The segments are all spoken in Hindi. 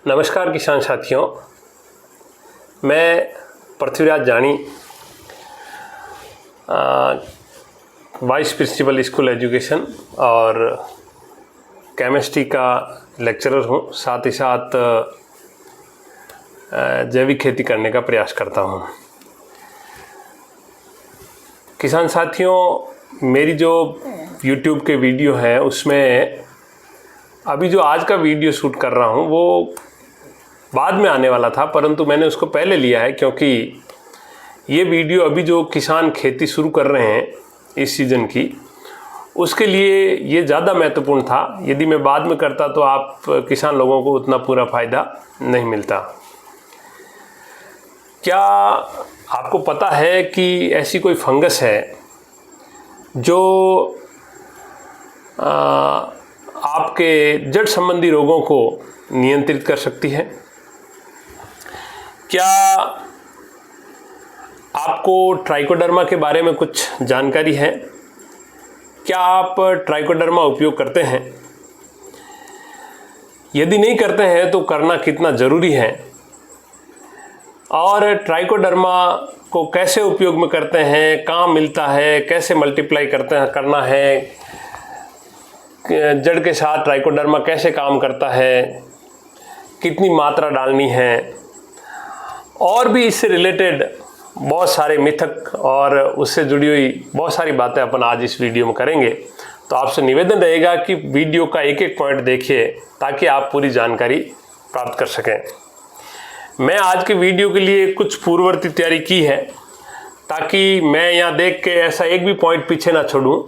नमस्कार किसान साथियों, मैं पृथ्वीराज जानी वाइस प्रिंसिपल स्कूल एजुकेशन और केमिस्ट्री का लेक्चरर हूँ। साथ ही साथ जैविक खेती करने का प्रयास करता हूँ। किसान साथियों, मेरी जो YouTube के वीडियो है उसमें अभी जो आज का वीडियो शूट कर रहा हूँ वो बाद में आने वाला था, परंतु मैंने उसको पहले लिया है क्योंकि ये वीडियो अभी जो किसान खेती शुरू कर रहे हैं इस सीज़न की, उसके लिए ये ज़्यादा महत्वपूर्ण था। यदि मैं बाद में करता तो आप किसान लोगों को उतना पूरा फ़ायदा नहीं मिलता। क्या आपको पता है कि ऐसी कोई फंगस है जो आपके जड़ संबंधी रोगों को नियंत्रित कर सकती है? क्या आपको ट्राइकोडर्मा के बारे में कुछ जानकारी है? क्या आप ट्राइकोडर्मा उपयोग करते हैं? यदि नहीं करते हैं तो करना कितना ज़रूरी है? और ट्राइकोडर्मा को कैसे उपयोग में करते हैं, कहाँ मिलता है, कैसे मल्टीप्लाई करना है, जड़ के साथ ट्राइकोडर्मा कैसे काम करता है, कितनी मात्रा डालनी है, और भी इससे रिलेटेड बहुत सारे मिथक और उससे जुड़ी हुई बहुत सारी बातें अपन आज इस वीडियो में करेंगे। तो आपसे निवेदन रहेगा कि वीडियो का एक एक पॉइंट देखिए ताकि आप पूरी जानकारी प्राप्त कर सकें। मैं आज के वीडियो के लिए कुछ पूर्ववर्ती तैयारी की है ताकि मैं यहाँ देख के ऐसा एक भी पॉइंट पीछे ना छोड़ूं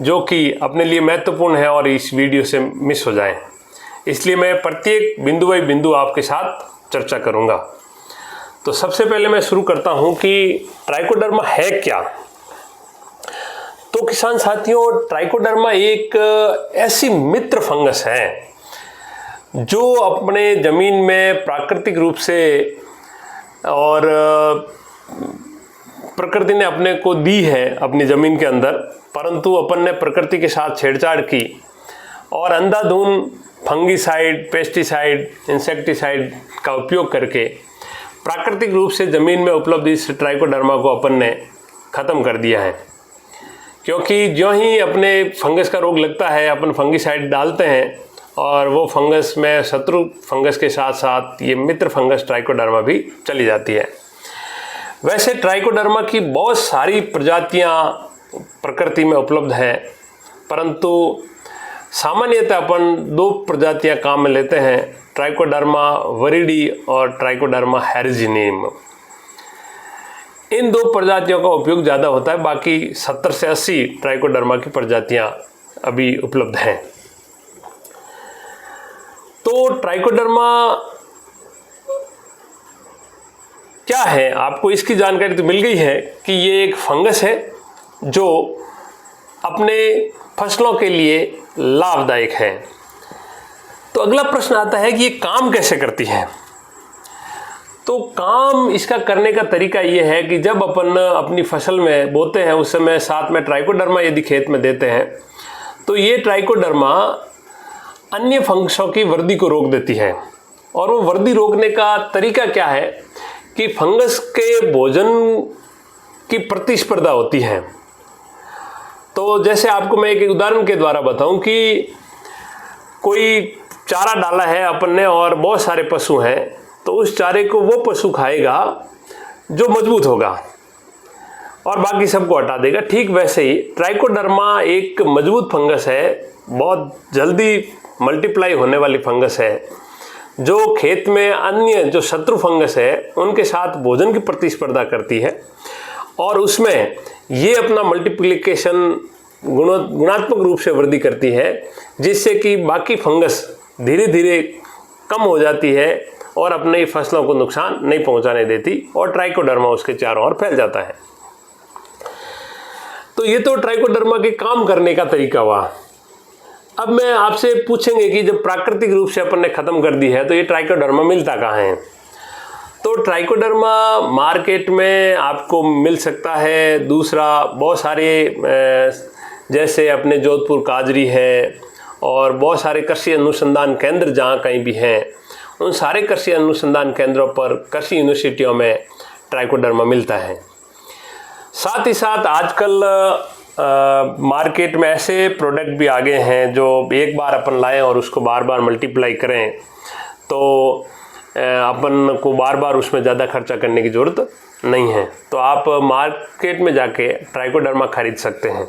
जो कि अपने लिए महत्वपूर्ण है और इस वीडियो से मिस हो जाए। इसलिए मैं प्रत्येक बिंदु बाई बिंदु आपके साथ चर्चा करूँगा। तो सबसे पहले मैं शुरू करता हूं कि ट्राइकोडर्मा है क्या। तो किसान साथियों, ट्राइकोडर्मा एक ऐसी मित्र फंगस है जो अपने ज़मीन में प्राकृतिक रूप से और प्रकृति ने अपने को दी है अपनी ज़मीन के अंदर, परंतु अपन ने प्रकृति के साथ छेड़छाड़ की और अंधाधुंध फंगीसाइड, पेस्टिसाइड, इंसेक्टिसाइड का उपयोग करके प्राकृतिक रूप से ज़मीन में उपलब्ध इस ट्राइकोडर्मा को अपन ने ख़त्म कर दिया है। क्योंकि जो ही अपने फंगस का रोग लगता है अपन फंगीसाइड डालते हैं और वो फंगस में शत्रु फंगस के साथ साथ ये मित्र फंगस ट्राइकोडर्मा भी चली जाती है। वैसे ट्राइकोडर्मा की बहुत सारी प्रजातियां प्रकृति में उपलब्ध है, परंतु सामान्यतः अपन दो प्रजातियां काम में लेते हैं, ट्राइकोडर्मा वरिडी और ट्राइकोडर्मा हैरिजिनियम। इन दो प्रजातियों का उपयोग ज़्यादा होता है, बाकी 70 से 80 ट्राइकोडर्मा की प्रजातियां अभी उपलब्ध हैं। तो ट्राइकोडर्मा क्या है, आपको इसकी जानकारी तो मिल गई है कि ये एक फंगस है जो अपने फसलों के लिए लाभदायक है। तो अगला प्रश्न आता है कि ये काम कैसे करती है। तो काम इसका करने का तरीका ये है कि जब अपन अपनी फसल में बोते हैं उस समय साथ में ट्राइकोडर्मा यदि खेत में देते हैं तो ये ट्राइकोडर्मा अन्य फंगसों की वृद्धि को रोक देती है। और वो वृद्धि रोकने का तरीका क्या है कि फंगस के भोजन की प्रतिस्पर्धा होती है। तो जैसे आपको मैं एक उदाहरण के द्वारा बताऊं कि कोई चारा डाला है अपन ने और बहुत सारे पशु हैं, तो उस चारे को वो पशु खाएगा जो मजबूत होगा और बाकी सबको हटा देगा। ठीक वैसे ही ट्राइकोडर्मा एक मजबूत फंगस है, बहुत जल्दी मल्टीप्लाई होने वाली फंगस है जो खेत में अन्य जो शत्रु फंगस है उनके साथ भोजन की प्रतिस्पर्धा करती है और उसमें ये अपना मल्टीप्लिकेशन गुणात्मक रूप से वृद्धि करती है, जिससे कि बाकी फंगस धीरे धीरे कम हो जाती है और अपने फसलों को नुकसान नहीं पहुंचाने देती और ट्राइकोडर्मा उसके चारों ओर फैल जाता है। तो ये तो ट्राइकोडर्मा के काम करने का तरीका हुआ। अब मैं आपसे पूछेंगे कि जब प्राकृतिक रूप से अपन ने ख़त्म कर दी है तो ये ट्राइकोडर्मा मिलता कहाँ है। तो ट्राइकोडर्मा मार्केट में आपको मिल सकता है। दूसरा, बहुत सारे जैसे अपने जोधपुर काजरी है और बहुत सारे कृषि अनुसंधान केंद्र जहाँ कहीं भी हैं उन सारे कृषि अनुसंधान केंद्रों पर, कृषि यूनिवर्सिटियों में ट्राइकोडर्मा मिलता है। साथ ही साथ आजकल मार्केट में ऐसे प्रोडक्ट भी आ गए हैं जो एक बार अपन लाएं और उसको बार बार मल्टीप्लाई करें तो अपन को बार बार उसमें ज़्यादा खर्चा करने की ज़रूरत नहीं है। तो आप मार्केट में जाके ट्राइकोडर्मा खरीद सकते हैं।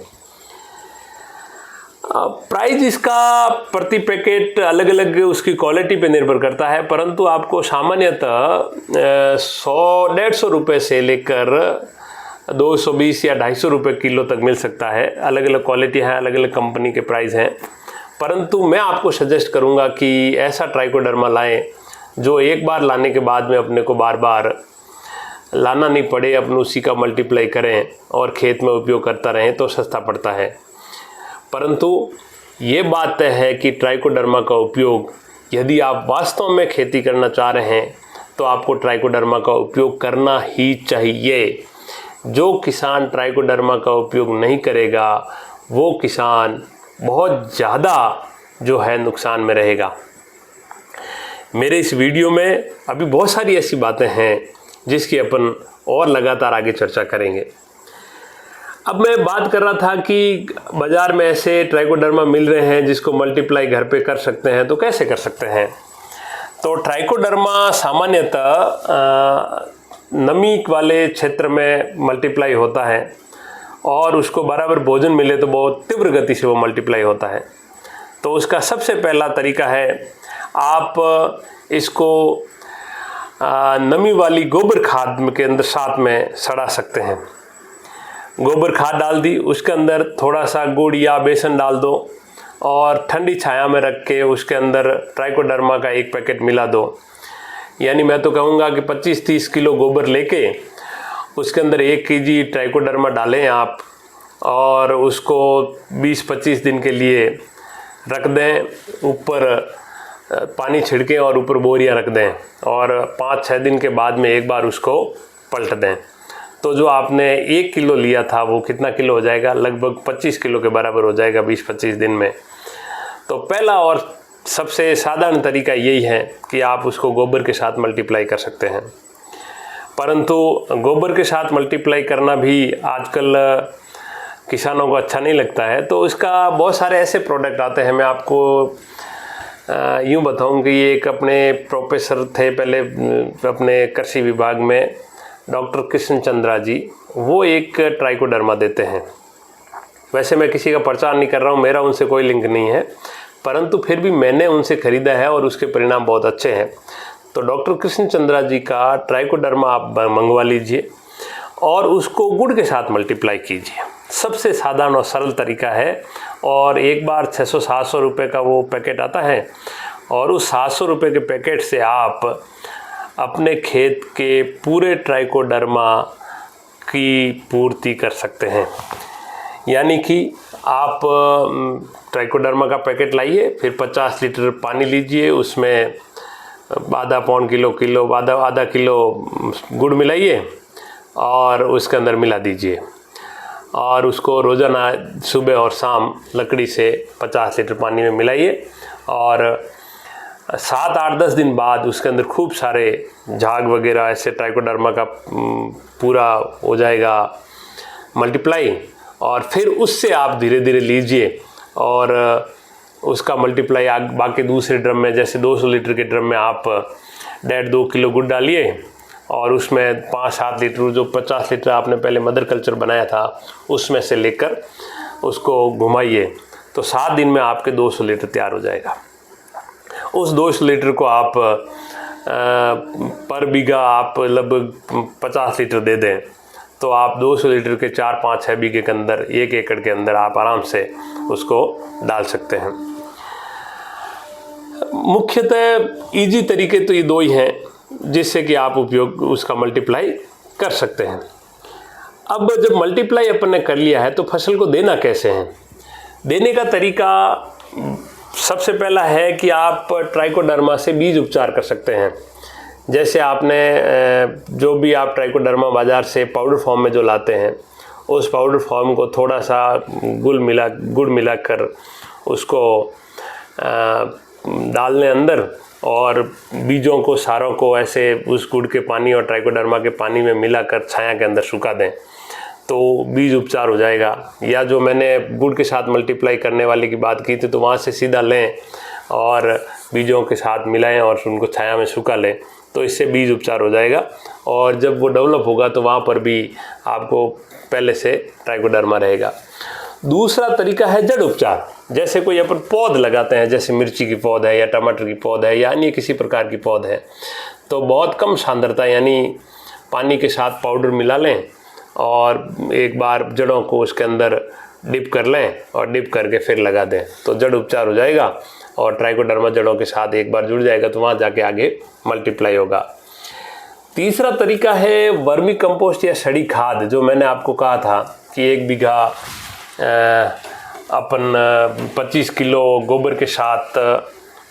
प्राइस इसका प्रति पैकेट अलग अलग उसकी क्वालिटी पे निर्भर करता है, परंतु आपको सामान्यतः 100-150 रुपये से लेकर 220 या 250 रुपये किलो तक मिल सकता है। अलग अलग क्वालिटी है, अलग अलग कंपनी के प्राइस हैं, परंतु मैं आपको सजेस्ट करूंगा कि ऐसा ट्राइकोडर्मा लाएं जो एक बार लाने के बाद में अपने को बार बार लाना नहीं पड़े, अपन उसी का मल्टीप्लाई करें और खेत में उपयोग करता रहें तो सस्ता पड़ता है। परंतु ये बात तय है कि ट्राइकोडर्मा का उपयोग यदि आप वास्तव में खेती करना चाह रहे हैं तो आपको ट्राइकोडर्मा का उपयोग करना ही चाहिए। जो किसान ट्राइकोडर्मा का उपयोग नहीं करेगा वो किसान बहुत ज़्यादा जो है नुकसान में रहेगा। मेरे इस वीडियो में अभी बहुत सारी ऐसी बातें हैं जिसकी अपन और लगातार आगे चर्चा करेंगे। अब मैं बात कर रहा था कि बाज़ार में ऐसे ट्राइकोडर्मा मिल रहे हैं जिसको मल्टीप्लाई घर पे कर सकते हैं, तो कैसे कर सकते हैं? तो ट्राइकोडर्मा सामान्यतः नमी वाले क्षेत्र में मल्टीप्लाई होता है और उसको बराबर भोजन मिले तो बहुत तीव्र गति से वो मल्टीप्लाई होता है। तो उसका सबसे पहला तरीका है, आप इसको नमी वाली गोबर खाद के अंदर साथ में सड़ा सकते हैं। गोबर खाद डाल दी, उसके अंदर थोड़ा सा गुड़ या बेसन डाल दो और ठंडी छाया में रख के उसके अंदर ट्राइकोडर्मा का एक पैकेट मिला दो। यानी मैं तो कहूँगा कि 25-30 किलो गोबर लेके उसके अंदर 1 केजी ट्राइकोडर्मा डालें आप और उसको 20-25 दिन के लिए रख दें, ऊपर पानी छिड़कें और ऊपर बोरियां रख दें और 5-6 दिन के बाद में एक बार उसको पलट दें। तो जो आपने 1 किलो लिया था वो कितना किलो हो जाएगा? लगभग 25 किलो के बराबर हो जाएगा 20-25 दिन में। तो पहला और सबसे साधारण तरीका यही है कि आप उसको गोबर के साथ मल्टीप्लाई कर सकते हैं। परंतु गोबर के साथ मल्टीप्लाई करना भी आजकल किसानों को अच्छा नहीं लगता है, तो इसका बहुत सारे ऐसे प्रोडक्ट आते हैं। मैं आपको यूँ बताऊँ कि ये एक अपने प्रोफेसर थे पहले अपने कृषि विभाग में, डॉक्टर कृष्ण चंद्रा जी, वो एक ट्राइकोडर्मा देते हैं। वैसे मैं किसी का प्रचार नहीं कर रहा हूँ, मेरा उनसे कोई लिंक नहीं है, परंतु फिर भी मैंने उनसे ख़रीदा है और उसके परिणाम बहुत अच्छे हैं। तो डॉक्टर कृष्ण चंद्रा जी का ट्राइकोडर्मा आप मंगवा लीजिए और उसको गुड़ के साथ मल्टीप्लाई कीजिए। सबसे साधारण और सरल तरीका है और एक बार 600-700 रुपये का वो पैकेट आता है और उस 700 रुपये के पैकेट से आप अपने खेत के पूरे ट्राइकोडर्मा की पूर्ति कर सकते हैं। यानी कि आप ट्राइकोडर्मा का पैकेट लाइए, फिर 50 लीटर पानी लीजिए, उसमें आधा किलो गुड़ मिलाइए और उसके अंदर मिला दीजिए और उसको रोज़ाना सुबह और शाम लकड़ी से 50 लीटर पानी में मिलाइए और 7-8-10 दिन बाद उसके अंदर खूब सारे झाग वगैरह ऐसे ट्राइकोडर्मा का पूरा हो जाएगा मल्टीप्लाई। और फिर उससे आप धीरे धीरे लीजिए और उसका मल्टीप्लाई बाकी दूसरे ड्रम में, जैसे 200 लीटर के ड्रम में आप 1.5-2 किलो गुड़ डालिए और उसमें 5-7 लीटर जो 50 लीटर आपने पहले मदर कल्चर बनाया था उसमें से लेकर उसको घुमाइए, तो 7 दिन में आपके 200 लीटर तैयार हो जाएगा। उस 200 लीटर को आप पर बीघा आप लगभग 50 लीटर दे दें तो आप 200 लीटर के 4-5-6 बीघे के अंदर, 1 एकड़ के अंदर आप आराम से उसको डाल सकते हैं। मुख्यतः इजी तरीके तो ये 2 ही हैं जिससे कि आप उपयोग उसका मल्टीप्लाई कर सकते हैं। अब जब मल्टीप्लाई अपन ने कर लिया है तो फसल को देना कैसे है? देने का तरीका सबसे पहला है कि आप ट्राइकोडर्मा से बीज उपचार कर सकते हैं। जैसे आपने जो भी आप ट्राइकोडर्मा बाज़ार से पाउडर फॉर्म में जो लाते हैं उस पाउडर फॉर्म को थोड़ा सा गुड़ मिलाकर उसको डाल लें अंदर और बीजों को, सारों को ऐसे उस गुड़ के पानी और ट्राइकोडर्मा के पानी में मिलाकर छाया के अंदर सुखा दें तो बीज उपचार हो जाएगा। या जो मैंने गुड़ के साथ मल्टीप्लाई करने वाले की बात की थी, तो वहाँ से सीधा लें और बीजों के साथ मिलाएं और उनको छाया में सुखा लें, तो इससे बीज उपचार हो जाएगा। और जब वो डेवलप होगा तो वहाँ पर भी आपको पहले से ट्राइकोडर्मा रहेगा। दूसरा तरीका है जड़ उपचार। जैसे कोई अपन पौध लगाते हैं, जैसे मिर्ची की पौध है या टमाटर की पौध है या अन्य किसी प्रकार की पौध है, तो बहुत कम सांद्रता यानी पानी के साथ पाउडर मिला लें और एक बार जड़ों को उसके अंदर डिप कर लें और डिप करके फिर लगा दें, तो जड़ उपचार हो जाएगा और ट्राइकोडर्मा जड़ों के साथ एक बार जुड़ जाएगा तो वहाँ जाके आगे मल्टीप्लाई होगा। तीसरा तरीका है वर्मी कंपोस्ट या सड़ी खाद। जो मैंने आपको कहा था कि 1 बीघा अपन 25 किलो गोबर के साथ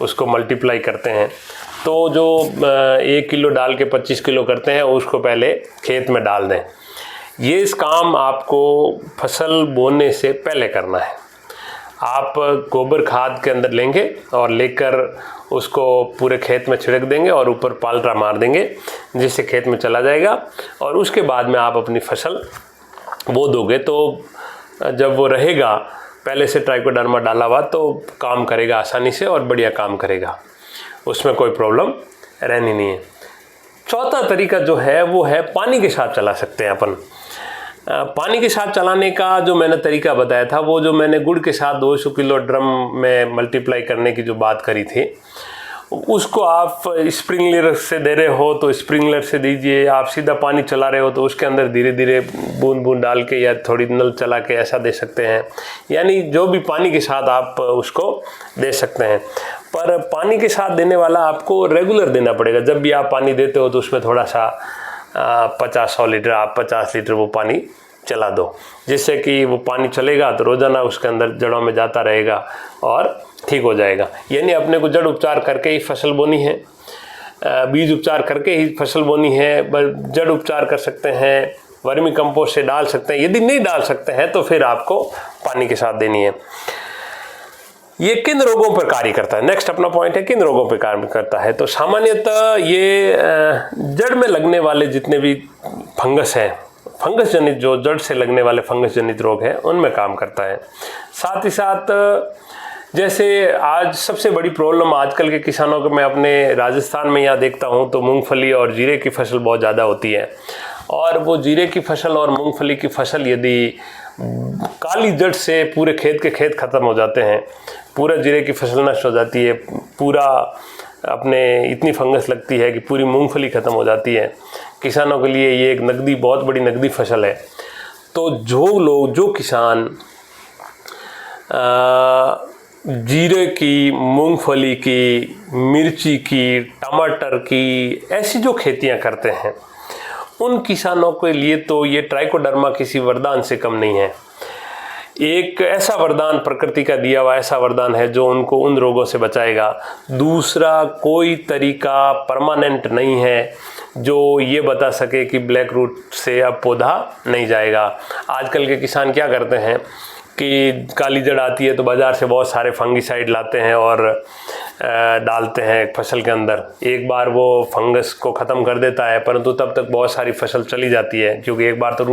उसको मल्टीप्लाई करते हैं, तो जो 1 किलो डाल के 25 किलो करते हैं उसको पहले खेत में डाल दें। ये इस काम आपको फसल बोने से पहले करना है। आप गोबर खाद के अंदर लेंगे और लेकर उसको पूरे खेत में छिड़क देंगे और ऊपर पालरा मार देंगे, जिससे खेत में चला जाएगा और उसके बाद में आप अपनी फसल बो दोगे। तो जब वो रहेगा पहले से ट्राइकोडर्मा डाला हुआ तो काम करेगा आसानी से और बढ़िया काम करेगा, उसमें कोई प्रॉब्लम रहनी नहीं है। चौथा तरीका जो है वो है पानी के साथ चला सकते हैं अपन। पानी के साथ चलाने का जो मैंने तरीका बताया था, वो जो मैंने गुड़ के साथ 200 किलो ड्रम में मल्टीप्लाई करने की जो बात करी थी, उसको आप स्प्रिंकलर से दे रहे हो तो स्प्रिंकलर से दीजिए, आप सीधा पानी चला रहे हो तो उसके अंदर धीरे धीरे बूंद बूंद डाल के या थोड़ी नल चला के ऐसा दे सकते हैं। यानी जो भी पानी के साथ आप उसको दे सकते हैं, पर पानी के साथ देने वाला आपको रेगुलर देना पड़ेगा। जब भी आप पानी देते हो तो उसमें थोड़ा सा 50-100 लीटर, आप 50 लीटर वो पानी चला दो, जिससे कि वो पानी चलेगा तो रोज़ाना उसके अंदर जड़ों में जाता रहेगा और ठीक हो जाएगा। यानी अपने को जड़ उपचार करके ही फसल बोनी है, बीज उपचार करके ही फसल बोनी है। जड़ उपचार कर सकते हैं, वर्मी कंपोस्ट से डाल सकते हैं। यदि नहीं डाल सकते हैं तो फिर आपको पानी के साथ देनी है। ये किन रोगों पर कार्य करता है? नेक्स्ट अपना पॉइंट है किन रोगों पर कार्य करता है। तो सामान्यतः ये जड़ में लगने वाले जितने भी फंगस हैं, फंगस जनित जो जड़ से लगने वाले फंगस जनित रोग हैं, उनमें काम करता है। साथ ही साथ जैसे आज सबसे बड़ी प्रॉब्लम आजकल के किसानों को मैं अपने राजस्थान में यहाँ देखता हूँ तो मूंगफली और जीरे की फसल बहुत ज़्यादा होती है। और वो जीरे की फसल और मूंगफली की फसल यदि काली जड़ से पूरे खेत के खेत ख़त्म हो जाते हैं, पूरा जीरे की फसल नष्ट हो जाती है, पूरा अपने इतनी फंगस लगती है कि पूरी मूंगफली ख़त्म हो जाती है। किसानों के लिए ये एक नकदी, बहुत बड़ी नकदी फसल है। तो जो किसान जीरे की, मूंगफली की, मिर्ची की, टमाटर की, ऐसी जो खेतियां करते हैं, उन किसानों के लिए तो ये ट्राइकोडर्मा किसी वरदान से कम नहीं है। एक ऐसा वरदान, प्रकृति का दिया हुआ ऐसा वरदान है जो उनको उन रोगों से बचाएगा। दूसरा कोई तरीका परमानेंट नहीं है जो ये बता सके कि ब्लैक रूट से अब पौधा नहीं जाएगा। आजकल के किसान क्या करते हैं कि काली जड़ आती है तो बाज़ार से बहुत सारे फंगिसाइड लाते हैं और डालते हैं फसल के अंदर। एक बार वो फंगस को ख़त्म कर देता है, परंतु तब तक बहुत सारी फसल चली जाती है, क्योंकि एक बार तो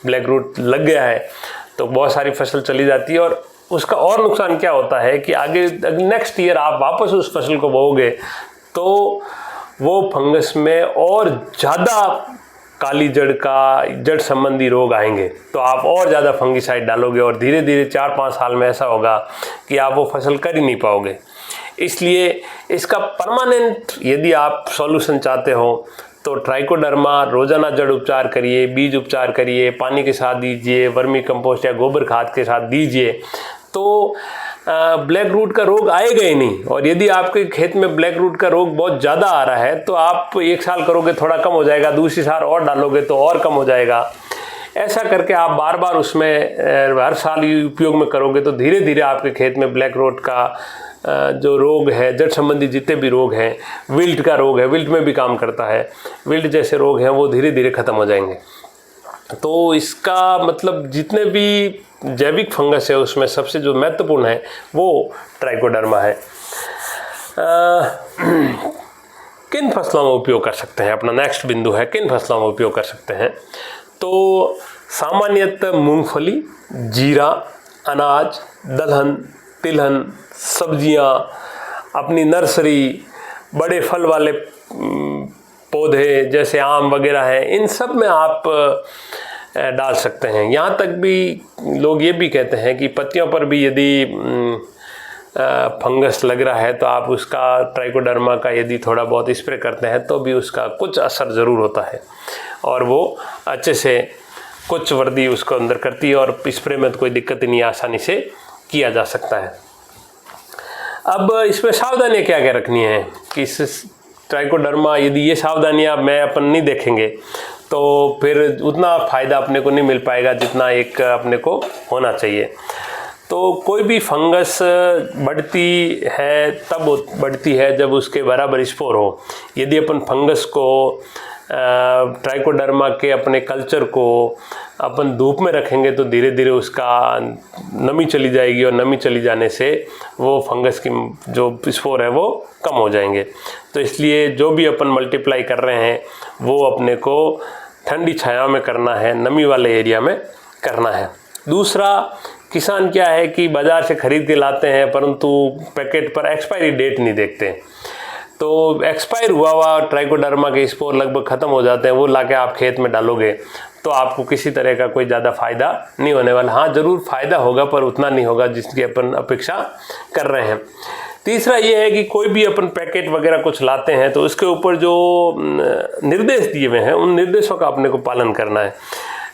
ब्लैक रूट लग गया है तो बहुत सारी फसल चली जाती है। और उसका और नुकसान क्या होता है कि आगे नेक्स्ट ईयर आप वापस उस फसल को बोओगे तो वो फंगस में और ज़्यादा काली जड़ संबंधी रोग आएंगे, तो आप और ज़्यादा फंगिसाइड डालोगे और धीरे धीरे 4-5 साल में ऐसा होगा कि आप वो फसल कर ही नहीं पाओगे। इसलिए इसका परमानेंट यदि आप सॉल्यूशन चाहते हो तो ट्राइकोडर्मा रोज़ाना जड़ उपचार करिए, बीज उपचार करिए, पानी के साथ दीजिए, वर्मी कंपोस्ट या गोबर खाद के साथ दीजिए, तो ब्लैक रूट का रोग आएगा ही नहीं। और यदि आपके खेत में ब्लैक रूट का रोग बहुत ज़्यादा आ रहा है तो आप एक साल करोगे थोड़ा कम हो जाएगा, दूसरी साल और डालोगे तो और कम हो जाएगा। ऐसा करके आप बार बार उसमें हर साल उपयोग में करोगे तो धीरे धीरे आपके खेत में ब्लैक रूट का जो रोग है, जड़ संबंधी जितने भी रोग हैं, विल्ट का रोग है, विल्ट में भी काम करता है, विल्ट जैसे रोग हैं वो धीरे धीरे ख़त्म हो जाएंगे। तो इसका मतलब जितने भी जैविक फंगस है उसमें सबसे जो महत्वपूर्ण है वो ट्राइकोडर्मा है। किन फसलों में उपयोग कर सकते हैं, अपना नेक्स्ट बिंदु है किन फसलों में उपयोग कर सकते हैं। तो सामान्यतः मूंगफली, जीरा, अनाज, दलहन, तिलहन, सब्जियां, अपनी नर्सरी, बड़े फल वाले पौधे जैसे आम वगैरह हैं, इन सब में आप डाल सकते हैं। यहाँ तक भी लोग ये भी कहते हैं कि पत्तियों पर भी यदि फंगस लग रहा है तो आप उसका ट्राइकोडर्मा का यदि थोड़ा बहुत स्प्रे करते हैं तो भी उसका कुछ असर ज़रूर होता है और वो अच्छे से कुछ वर्दी उसको अंदर करती है और स्प्रे में तो कोई दिक्कत ही नहीं, आसानी से किया जा सकता है। अब इसमें सावधानियाँ क्या क्या रखनी है कि इस ट्राइकोडर्मा, यदि ये सावधानियाँ मैं अपन नहीं देखेंगे तो फिर उतना फ़ायदा अपने को नहीं मिल पाएगा जितना एक अपने को होना चाहिए। तो कोई भी फंगस बढ़ती है तब बढ़ती है जब उसके बराबर स्पोर हो। यदि अपन फंगस को ट्राइकोडर्मा के अपने कल्चर को अपन धूप में रखेंगे तो धीरे धीरे उसका नमी चली जाएगी और नमी चली जाने से वो फंगस की जो स्पोर है वो कम हो जाएंगे। तो इसलिए जो भी अपन मल्टीप्लाई कर रहे हैं वो अपने को ठंडी छाया में करना है, नमी वाले एरिया में करना है। दूसरा, किसान क्या है कि बाज़ार से ख़रीद के लाते हैं परंतु पैकेट पर एक्सपायरी डेट नहीं देखते, तो एक्सपायर हुआ हुआ ट्राइकोडर्मा के स्पोर लगभग ख़त्म हो जाते हैं, वो लाके आप खेत में डालोगे तो आपको किसी तरह का कोई ज़्यादा फ़ायदा नहीं होने वाला। हाँ, ज़रूर फ़ायदा होगा पर उतना नहीं होगा जिसकी अपन अपेक्षा कर रहे हैं। तीसरा ये है कि कोई भी अपन पैकेट वगैरह कुछ लाते हैं तो उसके ऊपर जो निर्देश दिए हुए हैं उन निर्देशों का अपने को पालन करना है।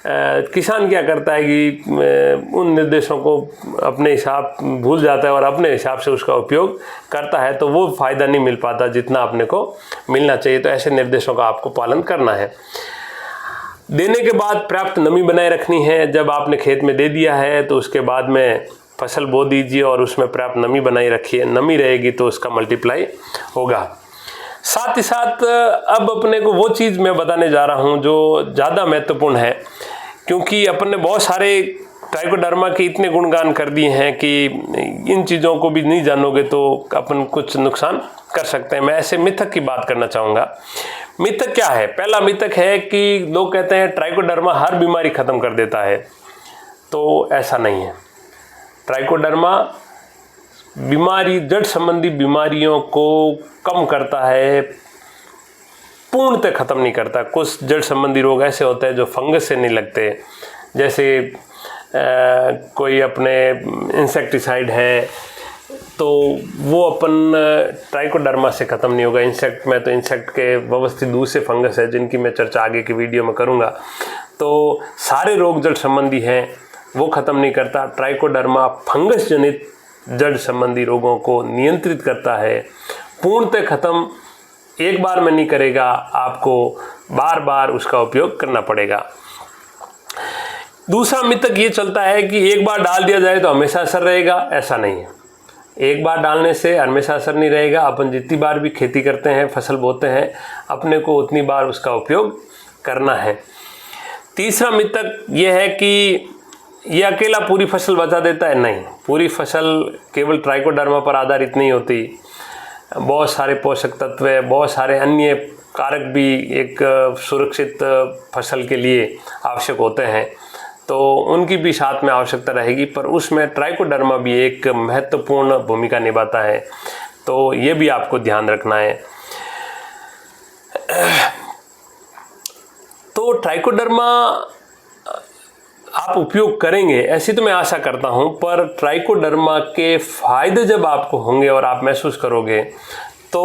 किसान क्या करता है कि उन निर्देशों को अपने हिसाब भूल जाता है और अपने हिसाब से उसका उपयोग करता है तो वो फ़ायदा नहीं मिल पाता जितना अपने को मिलना चाहिए। तो ऐसे निर्देशों का आपको पालन करना है। देने के बाद पर्याप्त नमी बनाए रखनी है। जब आपने खेत में दे दिया है तो उसके बाद में फसल बो दीजिए और उसमें पर्याप्त नमी बनाई रखिए। नमी रहेगी तो उसका मल्टीप्लाई होगा। साथ ही साथ अब अपने को वो चीज़ मैं बताने जा रहा हूँ जो ज़्यादा महत्वपूर्ण है, क्योंकि अपन ने बहुत सारे ट्राइकोडर्मा के इतने गुणगान कर दिए हैं कि इन चीज़ों को भी नहीं जानोगे तो अपन कुछ नुकसान कर सकते हैं। मैं ऐसे मिथक की बात करना चाहूँगा। मिथक क्या है? पहला मिथक है कि लोग कहते हैं ट्राइकोडर्मा हर बीमारी ख़त्म कर देता है, तो ऐसा नहीं है। ट्राइकोडर्मा बीमारी, जड़ संबंधी बीमारियों को कम करता है, पूर्णतः ख़त्म नहीं करता। कुछ जड़ संबंधी रोग ऐसे होते हैं जो फंगस से नहीं लगते, जैसे कोई अपने इंसेक्टिसाइड है तो वो अपन ट्राइकोडर्मा से ख़त्म नहीं होगा। इंसेक्ट में तो इंसेक्ट के व्यवस्थित दूसरे फंगस है जिनकी मैं चर्चा आगे की वीडियो में करूँगा। तो सारे रोग जड़ संबंधी हैं वो ख़त्म नहीं करता। ट्राइकोडर्मा फंगस जनित जड़ संबंधी रोगों को नियंत्रित करता है, पूर्णतः ख़त्म एक बार में नहीं करेगा, आपको बार बार उसका उपयोग करना पड़ेगा। दूसरा मिथक ये चलता है कि एक बार डाल दिया जाए तो हमेशा असर रहेगा। ऐसा नहीं है, एक बार डालने से हमेशा असर नहीं रहेगा। अपन जितनी बार भी खेती करते हैं, फसल बोते हैं, अपने को उतनी बार उसका उपयोग करना है। तीसरा मिथक ये है कि ये अकेला पूरी फसल बचा देता है। नहीं, पूरी फसल केवल ट्राइकोडर्मा पर आधारित नहीं होती। बहुत सारे पोषक तत्व, बहुत सारे अन्य कारक भी एक सुरक्षित फसल के लिए आवश्यक होते हैं, तो उनकी भी साथ में आवश्यकता रहेगी, पर उसमें ट्राइकोडर्मा भी एक महत्वपूर्ण भूमिका निभाता है। तो ये भी आपको ध्यान रखना है। तो ट्राइकोडर्मा आप उपयोग करेंगे ऐसी तो मैं आशा करता हूं, पर ट्राइकोडर्मा के फ़ायदे जब आपको होंगे और आप महसूस करोगे तो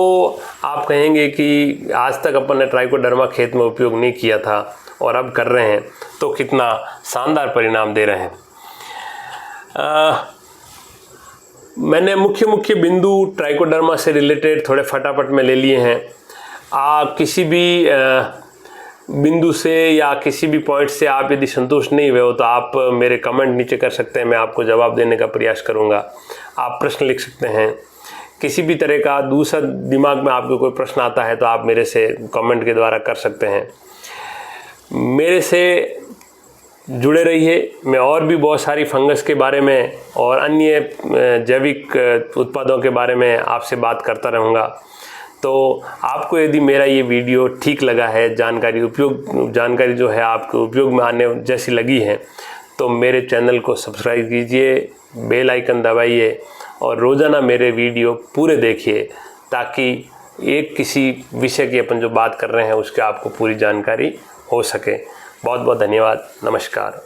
आप कहेंगे कि आज तक अपन ने ट्राइकोडर्मा खेत में उपयोग नहीं किया था और अब कर रहे हैं तो कितना शानदार परिणाम दे रहे हैं। मैंने मुख्य बिंदु ट्राइकोडर्मा से रिलेटेड थोड़े फटाफट में ले लिए हैं। किसी भी बिंदु से या किसी भी पॉइंट से आप यदि संतुष्ट नहीं हुए हो तो आप मेरे कमेंट नीचे कर सकते हैं, मैं आपको जवाब देने का प्रयास करूंगा। आप प्रश्न लिख सकते हैं। किसी भी तरह का दूसरा दिमाग में आपको कोई प्रश्न आता है तो आप मेरे से कमेंट के द्वारा कर सकते हैं। मेरे से जुड़े रहिए। मैं और भी बहुत सारी फंगस के बारे में और अन्य जैविक उत्पादों के बारे में आपसे बात करता रहूँगा। तो आपको यदि मेरा ये वीडियो ठीक लगा है, जानकारी जो है आपके उपयोग में आने जैसी लगी है, तो मेरे चैनल को सब्सक्राइब कीजिए, बेल आइकन दबाइए और रोज़ाना मेरे वीडियो पूरे देखिए, ताकि एक किसी विषय की अपन जो बात कर रहे हैं उसके आपको पूरी जानकारी हो सके। बहुत बहुत धन्यवाद। नमस्कार।